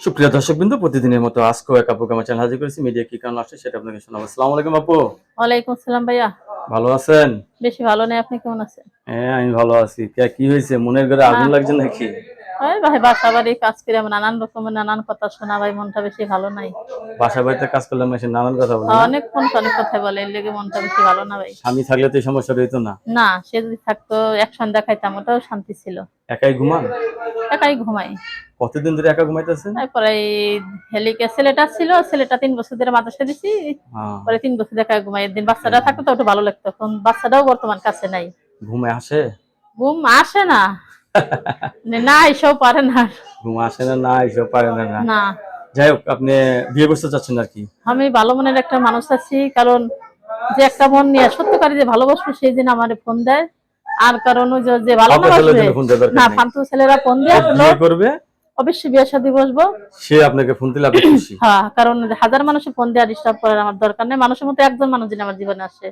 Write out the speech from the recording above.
সুপ্রিয় দর্শকবৃন্দ, প্রতিদিনের মতো আজকেও এক আপুকে আমার চ্যানেল হাজির করেছি। মিডিয়া কি কারণ আসছে সেটা আপনাকে শোনাবো। আসসালামু আলাইকুম আপু। ওয়ালাইকুম আসসালাম ভাইয়া। ভালো আছেন? বেশি ভালো নেই, আপনি কেমন আছেন? হ্যাঁ, আমি ভালো আছি। কি হয়েছে, মনের ঘরে আগুন আহ লাগছে নাকি? ওই ভাই বাসা বাড়ি কাজ করে আমার নানান রকমের নানান কথা শোনা, ভাই মনটা বেশি ভালো নাই। বাসা বাড়িতে কাজ করলে মানুষের নানান কথা বলে না? অনেক কথা বলে, এর লেগে মনটা বেশি ভালো না ভাই। স্বামী থাকলে তো এই সমস্যা রইতো না। না, সে যদি থাকতো অ্যাকশন দেখাইতাম, ওটাও শান্তি ছিল। একাই ঘুমান? একাই ঘুমাই। কতদিন ধরে একা ঘুমাইতেছেন? তারপরে হেলিকে ছেলেটা ছিল, ছেলেটা 3 বছর ধরে মাদ্রাসা দিছি। হ্যাঁ। পরে 3 বছর একা ঘুমাই। একদিন বাচ্চাটা থাকতো তো একটু ভালো লাগতো, এখন বাচ্চাটাও বর্তমান কাছে নাই। ঘুমে আসে? ঘুম আসে না, না এসব পারে না। ঘুম আসে না, না এসব পারে না না। না, যাই হোক, আপনি বিয়ে করতে চাচ্ছেন আর কি? আমি ভালো মনের একটা মানুষ আছি, কারণ যে একটা মন নিয়ে সত্যকারী যে ভালোবাসবে সেই দিন আমারে ফোন দেয়। আর কারণ ওই যে ভালো না ফাঁকা ছেলের বাসবে জন্য ফোন দেওয়ার না, দরকার নেই। ফালতু ছেলেরা ফোন যে দিয়ে বললো বিয়ে করবে অবশ্যই বিয়ের সাথে বসবো। সে আপনাকে ফোন দিলে আপনি খুশি? হ্যাঁ, কারণ হাজার মানুষের ফোন দেওয়া ডিস্টার্ব করার আমার দরকার নেই। মানুষের মতো একজন মানুষ যিনি আমার জীবনে আসে,